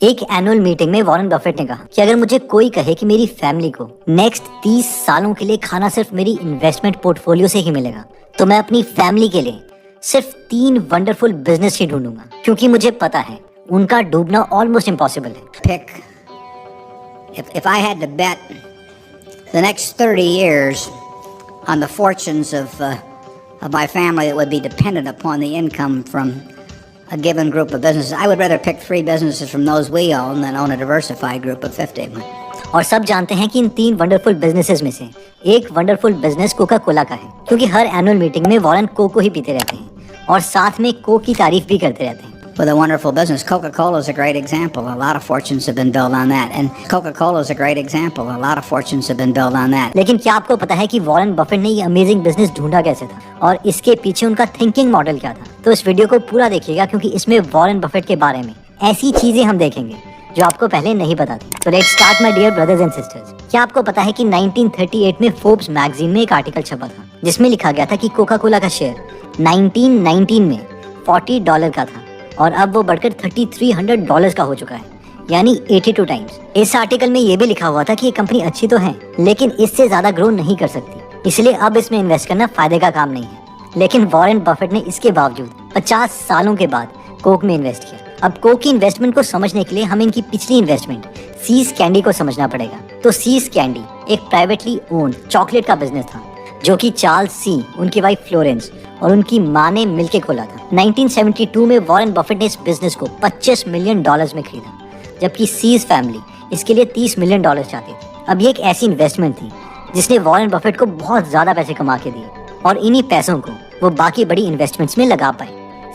एक annual meeting में Warren Buffett ने कहा कि अगर मुझे कोई कहे कि मेरी फैमिली को नेक्स्ट 30 सालों के लिए खाना सिर्फ मेरी इन्वेस्टमेंट पोर्टफोलियो से ही मिलेगा, तो मैं अपनी फैमिली के लिए सिर्फ 3 वंडरफुल बिजनेस ही ढूंढूंगा, क्योंकि मुझे पता है उनका डूबना ऑलमोस्ट इम्पॉसिबल है। Pick. If I had to bet the next 30 years on the fortunes of my family that would be dependent upon the income from a given group of businesses, I would rather pick 3 businesses from those we own than own a diversified group of 50. और सब जानते हैं कि इन 3 wonderful businesses में से एक wonderful business Coca Cola का है, क्योंकि हर एनुअल मीटिंग में वॉरेन कोको ही पीते रहते हैं और साथ में कोक की तारीफ भी करते रहते हैं। With a wonderful business, Coca-Cola is a great example. A lot of fortunes have been built on that. And Coca-Cola is a great example. A lot of fortunes have been built on that. लेकिन क्या आपको पता है कि Warren Buffett ने ये amazing business ढूंढा कैसे था और इसके पीछे उनका थिंकिंग मॉडल क्या था? तो इस वीडियो को पूरा देखिएगा, क्योंकि इसमें वॉरेन बफेट के बारे में ऐसी चीजें हम देखेंगे जो आपको पहले नहीं पता थी। तो let's start my dear brothers and sisters. क्या आपको पता है कि 1938 में फोर्ब्स मैगजीन में एक आर्टिकल छपा था जिसमें लिखा गया था कि कोका कोला का शेयर 1919 में $40 का था और अब वो बढ़कर $3300 का हो चुका है, यानी 82 टाइम्स। इस आर्टिकल में ये भी लिखा हुआ था कि ये कंपनी अच्छी तो है, लेकिन इससे ज्यादा ग्रो नहीं कर सकती, इसलिए अब इसमें इन्वेस्ट करना फायदे का काम नहीं है। लेकिन वॉरेन बफेट ने इसके बावजूद 50 सालों के बाद कोक में इन्वेस्ट किया। अब कोक की इन्वेस्टमेंट को समझने के लिए हमें इनकी पिछली इन्वेस्टमेंट सीज कैंडी को समझना पड़ेगा। तो सीज कैंडी एक प्राइवेटली ओन्ड चॉकलेट का बिजनेस था जो कि चार्ल्स सी, उनकी वाइफ फ्लोरेंस और उनकी माँ ने मिलकर खोला था। 1972 में वॉरेन बफेट ने इस बिजनेस को $25 मिलियन में खरीदा, जबकि सीज फैमिली इसके लिए $30 मिलियन चाहती थी। अब ये एक ऐसी इन्वेस्टमेंट थी जिसने वॉरेन बफेट को बहुत ज्यादा पैसे कमा के दिए और इन्हीं पैसों को वो बाकी बड़ी इन्वेस्टमेंट्स में लगा पाए।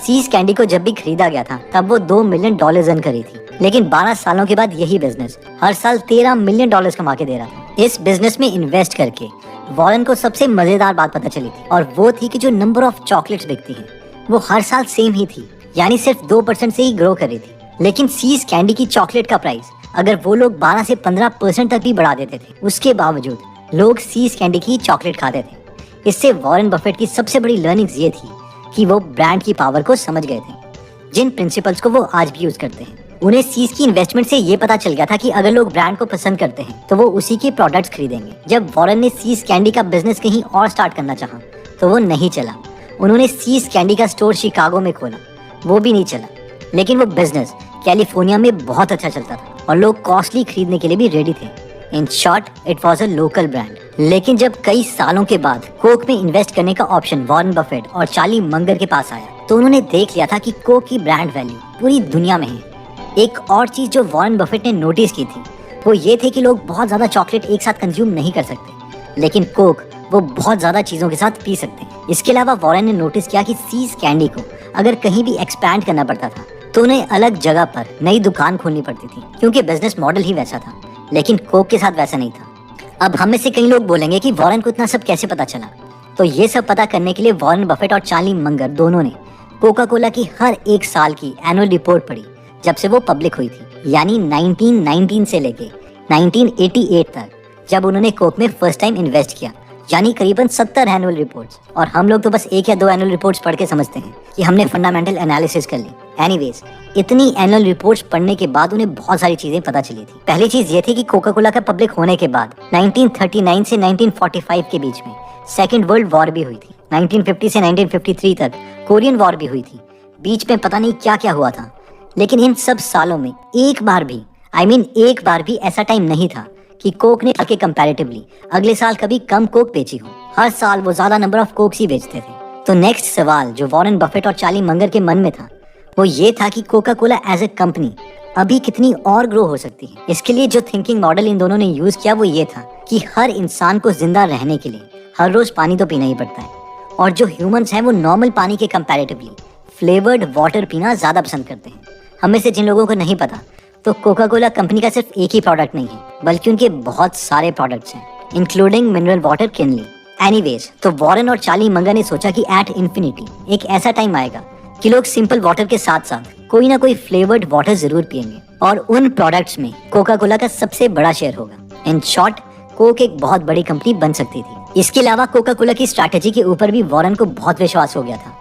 सीज कैंडी को जब भी खरीदा गया था तब वो $2 मिलियन अर्न करी थी, लेकिन 12 सालों के बाद यही बिजनेस हर साल $13 मिलियन कमा के दे रहा था। इस बिजनेस में इन्वेस्ट करके वॉरेन को सबसे मजेदार बात पता चली थी, और वो थी कि जो नंबर ऑफ चॉकलेट्स बिकती हैं वो हर साल सेम ही थी, यानी सिर्फ 2% से ही ग्रो कर रही थी। लेकिन सीज कैंडी की चॉकलेट का प्राइस अगर वो लोग 12 से 15% तक भी बढ़ा देते थे, उसके बावजूद लोग सीज कैंडी की चॉकलेट खाते थे। इससे वॉरेन बफेट की सबसे बड़ी लर्निंग्स ये थी कि वो ब्रांड की पावर को समझ गए थे, जिन प्रिंसिपल्स को वो आज भी यूज करते हैं। उन्हें सीज की इन्वेस्टमेंट से ये पता चल गया था कि अगर लोग ब्रांड को पसंद करते हैं तो वो उसी के प्रोडक्ट्स खरीदेंगे। जब वॉरेन ने सीज कैंडी का बिजनेस कहीं और स्टार्ट करना चाहा तो वो नहीं चला। उन्होंने सीज कैंडी का स्टोर शिकागो में खोला, वो भी नहीं चला। लेकिन वो बिजनेस कैलिफोर्निया में बहुत अच्छा चलता था और लोग कॉस्टली खरीदने के लिए भी रेडी थे। In short, it was a local brand. लेकिन जब कई सालों के बाद कोक में इन्वेस्ट करने का ऑप्शन वॉरेन बफेट और चार्ली मंगर के पास आया, तो उन्होंने देख लिया था कि कोक की ब्रांड वैल्यू पूरी दुनिया में है। एक और चीज जो वॉरेन बफेट ने नोटिस की थी वो ये थे कि लोग बहुत ज्यादा चॉकलेट एक साथ कंज्यूम नहीं कर सकते, लेकिन कोक वो बहुत ज्यादा चीजों के साथ पी सकते हैं। इसके अलावा वॉरेन ने नोटिस किया कि सीज कैंडी को अगर कहीं भी एक्सपैंड करना पड़ता था तो उन्हें अलग जगह पर नई दुकान खोलनी पड़ती थी, क्योंकि बिजनेस मॉडल ही वैसा था। लेकिन कोक के साथ वैसा नहीं था। अब हम में से कई लोग बोलेंगे कि वॉरेन को इतना सब कैसे पता चला। तो ये सब पता करने के लिए वॉरेन बफेट और चार्ली मंगर दोनों ने कोका कोला की हर एक साल की एनुअल रिपोर्ट पढ़ी जब से वो पब्लिक हुई थी, यानी 1919 से लेके 1988 तक, जब उन्होंने कोक में फर्स्ट टाइम इन्वेस्ट किया, यानी करीबन 70 एनुअल रिपोर्ट्स। और हम लोग तो बस 1 या 2 एनुअल रिपोर्ट्स पढ़ के समझते हैं कि हमने फंडामेंटल एनालिसिस कर ली। एनीवेज, इतनी एनुअल रिपोर्ट्स पढ़ने के बाद उन्हें बहुत सारी चीजें पता चली थी। पहली चीज ये थी कि कोका कोला का पब्लिक होने के बाद 1939 से 1945 के बीच में सेकेंड वर्ल्ड वॉर भी हुई थी। 1950 से 1953 तक कोरियन वॉर भी हुई थी। बीच में पता नहीं क्या क्या हुआ था, लेकिन इन सब सालों में एक बार भी ऐसा टाइम नहीं था कि कोक ने आके कंपैरेटिवली अगले साल कभी कम कोक बेची हो। हर साल वो ज्यादा नंबर ऑफ कोक्स ही बेचते थे। तो नेक्स्ट सवाल जो वॉरेन बफेट और चार्ली मंगर के मन में था वो ये था कि Coca Cola as a company अभी कितनी और ग्रो हो सकती है। इसके लिए जो थिंकिंग मॉडल इन दोनों ने यूज किया वो ये था कि हर इंसान को जिंदा रहने के लिए हर रोज पानी तो पीना ही पड़ता है, और जो ह्यूमंस हैं वो नॉर्मल पानी के कंपैरेटिवली फ्लेवर्ड वाटर पीना ज्यादा पसंद करते हैं। हमें से जिन लोगों को नहीं पता, तो कोका कोला कंपनी का सिर्फ एक ही प्रोडक्ट नहीं है, बल्कि उनके बहुत सारे प्रोडक्ट्स हैं, including mineral water Kinley. Anyways, तो वॉरेन और चार्ली मंगर ने सोचा कि एट इन्फिनिटी एक ऐसा टाइम आएगा कि लोग सिंपल वाटर के साथ साथ कोई ना कोई फ्लेवर्ड वाटर जरूर पिएंगे, और उन प्रोडक्ट्स में कोका कोला का सबसे बड़ा शेयर होगा। इन शॉर्ट, कोक एक बहुत बड़ी कंपनी बन सकती थी। इसके अलावा कोका कोला की स्ट्रैटेजी के ऊपर भी वॉरेन को बहुत विश्वास हो गया था,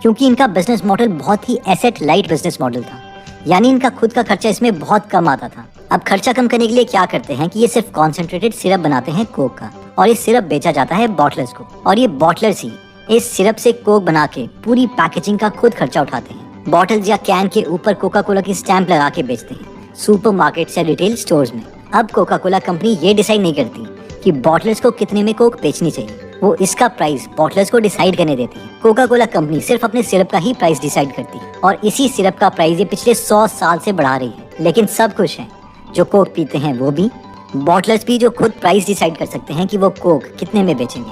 क्योंकि इनका बिजनेस मॉडल बहुत ही एसेट लाइट बिजनेस मॉडल था। यानी इनका खुद का खर्चा इसमें बहुत कम आता था। अब खर्चा कम करने के लिए क्या करते हैं कि ये सिर्फ कॉन्सेंट्रेटेड सिरप बनाते हैं कोक का, और ये सिरप बेचा जाता है बॉटलर्स को, और ये बॉटलर्स ही इस सिरप से कोक बना के पूरी पैकेजिंग का खुद खर्चा उठाते हैं। बॉटल्स या कैन के ऊपर कोका कोला की स्टैंप लगा के बेचते हैं सुपरमार्केट या रिटेल स्टोर्स में। अब कोका कोला कंपनी ये डिसाइड नहीं करती कि बॉटलर्स को कितने में कोक बेचनी चाहिए, वो इसका प्राइस बॉटलर्स को डिसाइड करने देती है। कोका कोला कंपनी सिर्फ अपने सिरप का ही प्राइस डिसाइड करती है, और इसी सिरप का प्राइस ये पिछले 100 साल से बढ़ा रही है। लेकिन सब खुश हैं, जो कोक पीते हैं वो भी, बॉटलर्स भी जो खुद प्राइस डिसाइड कर सकते हैं कि वो कोक कितने में बेचेंगे,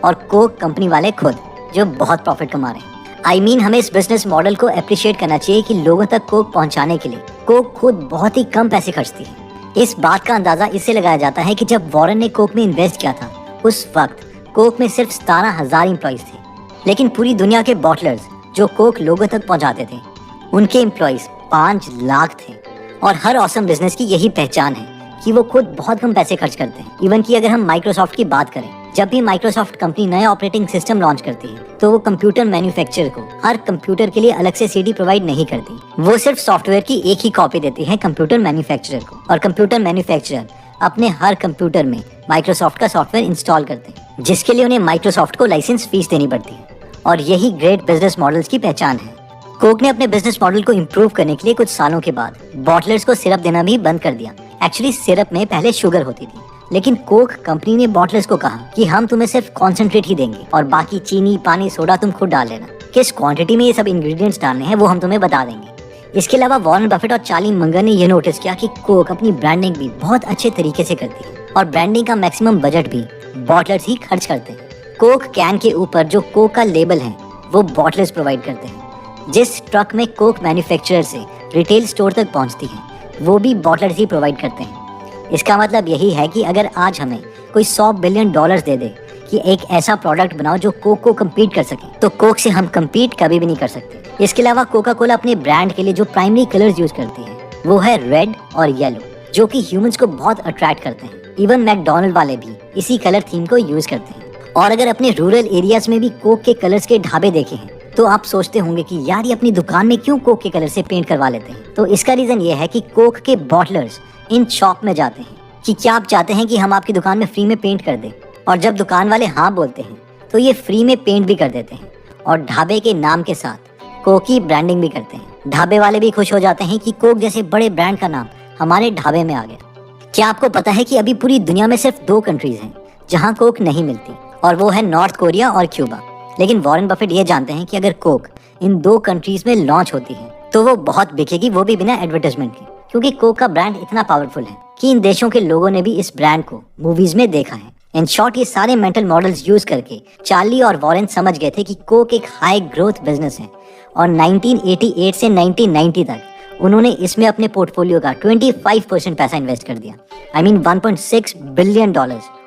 और कोक कंपनी वाले खुद जो बहुत प्रॉफिट कमा रहे हैं। आई मीन हमें इस बिजनेस मॉडल को अप्रिशिएट करना चाहिए कि लोगों तक कोक पहुंचाने के लिए कोक खुद बहुत ही कम पैसे खर्चती है। इस बात का अंदाजा इससे लगाया जाता है कि जब वॉरेन ने कोक में इन्वेस्ट किया था उस वक्त कोक में सिर्फ 17,000 एम्प्लॉइज थे, लेकिन पूरी दुनिया के बॉटलर्स जो कोक लोगों तक पहुंचाते थे उनके एम्प्लॉइज 5 लाख थे। और हर ऑसम बिजनेस की यही पहचान है कि वो खुद बहुत कम पैसे खर्च करते हैं। इवन कि अगर हम माइक्रोसॉफ्ट की बात करें, जब भी माइक्रोसॉफ्ट कंपनी नया ऑपरेटिंग सिस्टम लॉन्च करती है तो वो कंप्यूटर मैन्युफैक्चरर को हर कंप्यूटर के लिए अलग से सीडी प्रोवाइड नहीं करती, वो सिर्फ सॉफ्टवेयर की एक ही कॉपी देती है कंप्यूटर मैन्युफैक्चरर को, और कंप्यूटर मैन्युफैक्चरर अपने हर कंप्यूटर में माइक्रोसॉफ्ट का सॉफ्टवेयर इंस्टॉल करते हैं, जिसके लिए उन्हें माइक्रोसॉफ्ट को लाइसेंस फीस देनी पड़ती है। और यही ग्रेट बिजनेस मॉडल्स की पहचान है। कोक ने अपने बिजनेस मॉडल को इम्प्रूव करने के लिए कुछ सालों के बाद बॉटलर्स को सिरप देना भी बंद कर दिया। एक्चुअली सिरप में पहले शुगर होती थी, लेकिन कोक कंपनी ने बॉटलर्स को कहा कि हम तुम्हें सिर्फ कॉन्सेंट्रेट ही देंगे और बाकी चीनी, पानी, सोडा तुम खुद डाल लेना। किस क्वांटिटी में ये सब इंग्रेडिएंट्स डालने हैं वो हम तुम्हें बता देंगे। इसके अलावा वॉरेन बफेट और चार्ली मंगर ने यह नोटिस किया कि कोक अपनी ब्रांडिंग भी बहुत अच्छे तरीके से करती है, और ब्रांडिंग का मैक्सिमम बजट भी बॉटलर्स ही खर्च करते हैं। कोक कैन के ऊपर जो कोक का लेबल है वो बॉटलर्स प्रोवाइड करते हैं। जिस ट्रक में कोक मैन्युफैक्चरर से रिटेल स्टोर तक पहुंचती है वो भी बॉटलर्स ही प्रोवाइड करते हैं। इसका मतलब यही है कि अगर आज हमें कोई $100 बिलियन दे दे कि एक ऐसा प्रोडक्ट बनाओ जो कोक को कम्पीट कर सके, तो कोक से हम कम्पीट कभी भी नहीं कर सकते। इसके अलावा कोका कोला अपने ब्रांड के लिए जो प्राइमरी कलर्स यूज करती है वो है रेड और येलो, जो कि ह्यूमंस को बहुत अट्रैक्ट करते हैं। इवन मैकडोनल्ड वाले भी इसी कलर थीम को यूज करते हैं। और अगर अपने रूरल एरियाज में भी कोक के कलर्स के ढाबे देखे हैं तो आप सोचते होंगे कि यार ये अपनी दुकान में क्यों कोक के कलर से पेंट करवा लेते हैं। तो इसका रीजन ये है कि कोक के बॉटलर्स इन शॉप में जाते हैं कि क्या आप चाहते हैं कि हम आपकी दुकान में फ्री में पेंट कर दें, और जब दुकान वाले हाँ बोलते हैं तो ये फ्री में पेंट भी कर देते हैं और ढाबे के नाम के साथ कोक की ब्रांडिंग भी करते हैं। ढाबे वाले भी खुश हो जाते हैं कि कोक जैसे बड़े ब्रांड का नाम हमारे ढाबे में आ गया। क्या आपको पता है कि अभी पूरी दुनिया में सिर्फ 2 कंट्रीज हैं जहां कोक नहीं मिलती, और वो है नॉर्थ कोरिया और क्यूबा। लेकिन वॉरेन बफेट ये जानते हैं कि अगर कोक इन 2 कंट्रीज में लॉन्च होती है तो वो बहुत बिकेगी, वो भी बिना एडवर्टाइजमेंट के, क्योंकि कोक का ब्रांड इतना पावरफुल है कि इन देशों के लोगों ने भी इस ब्रांड को मूवीज में देखा है। इन शॉर्ट ये सारे मेंटल मॉडल्स यूज करके चार्ली और वॉरेन समझ गए थे कि कोक एक हाई ग्रोथ बिजनेस है, और 1988 से 1990 तक उन्होंने इसमें अपने पोर्टफोलियो का 25% पैसा इन्वेस्ट कर दिया। I mean $1.6 billion.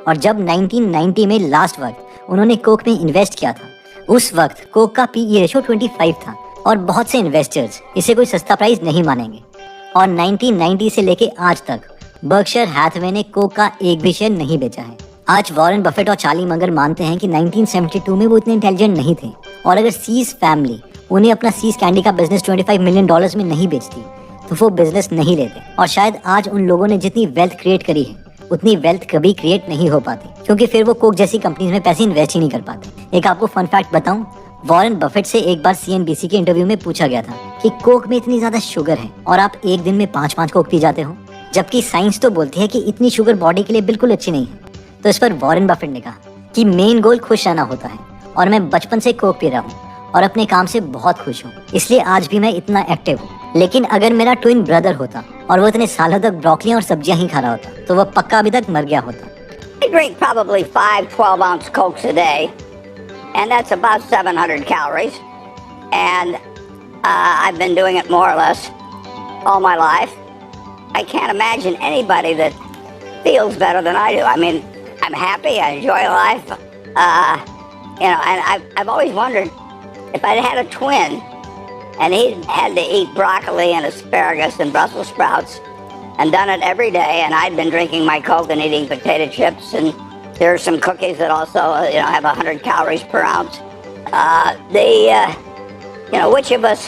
और जब 1990 में लास्ट वक्त उन्होंने कोक में इन्वेस्ट किया था, उस वक्त कोक का PE रेशो 25 था, और बहुत से इन्वेस्टर्स इसे कोई सस्ता प्राइस नहीं मानेंगे। और 1990 से लेके आज तक बर्कशायर हैथवे ने कोक का एक भी शेयर नहीं बेचा है। आज वॉरेन बफेट और चार्ली मंगर मानते हैं कि 1972 में वो इतने इंटेलिजेंट नहीं थे, और अगर सीज फैमिली उन्हें अपना सीज कैंडी का बिजनेस $25 मिलियन में नहीं बेचती तो वो बिजनेस नहीं लेते। और शायद आज उन लोगों ने जितनी वेल्थ क्रिएट करी है उतनी वेल्थ कभी क्रिएट नहीं हो पाती, क्योंकि फिर वो कोक जैसी कंपनीज में पैसे इन्वेस्ट ही नहीं कर पाते। एक आपको फन फैक्ट बताऊं, वॉरेन बफेट से एक बार CNBC के इंटरव्यू में पूछा गया था कि कोक में इतनी ज्यादा शुगर है और आप एक दिन में 5-5 कोक पी जाते हो, जबकि साइंस तो बोलती है कि इतनी शुगर बॉडी के लिए बिल्कुल अच्छी नहीं है। तो इस पर वॉरेन बफेट ने कहा कि मेन गोल खुश रहना होता है, और मैं बचपन से कोक पी रहा हूँ और अपने काम से बहुत खुश हूँ, इसलिए आज भी मैं इतना एक्टिव हूँ। लेकिन अगर मेरा ट्विन ब्रदर होता और वो इतने सालों तक ब्रोकली और सब्जियां ही खा रहा होता तो वह पक्का अभी तक मर गया होता। I drink probably 5 12-ounce Cokes a day, and that's about 700 calories. And I've been doing it more or less all my life. I can't imagine anybody that feels better than I do. I mean, I'm happy, I enjoy life. And I've always wondered if I'd had a twin and he had to eat broccoli and asparagus and Brussels sprouts and done it every day, and I'd been drinking my Coke and eating potato chips, and there are some cookies that also have 100 calories per ounce. Which of us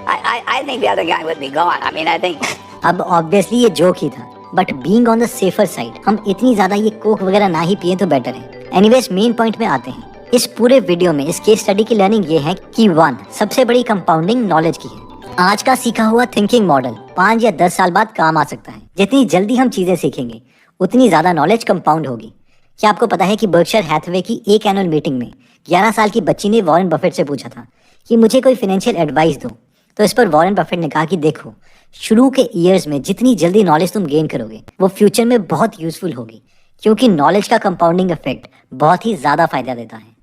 I think the other guy would be gone. I mean, I think. अब obviously ये joke ही था, but being on the safer side हम इतनी ज्यादा ये Coke वगैरह ना ही पिए तो बेटर है। एनीवेज मेन पॉइंट में आते हैं। इस पूरे वीडियो में इस केस स्टडी की लर्निंग ये है कि 1 सबसे बड़ी कंपाउंडिंग नॉलेज की है। आज का सीखा हुआ थिंकिंग मॉडल 5 या 10 साल बाद काम आ सकता है। जितनी जल्दी हम चीजें सीखेंगे उतनी ज्यादा नॉलेज कंपाउंड होगी। क्या आपको पता है कि बर्कशायर हैथवे की एक एनुअल मीटिंग में 11 साल की बच्ची ने वॉरेन बफेट से पूछा था कि मुझे कोई फाइनेंशियल एडवाइस दो। तो इस पर वॉरेन बफेट ने कहा कि देखो, शुरू के ईयर्स में जितनी जल्दी नॉलेज तुम गेन करोगे वो फ्यूचर में बहुत यूजफुल होगी, क्योंकि नॉलेज का कंपाउंडिंग इफेक्ट बहुत ही ज्यादा फायदा देता है।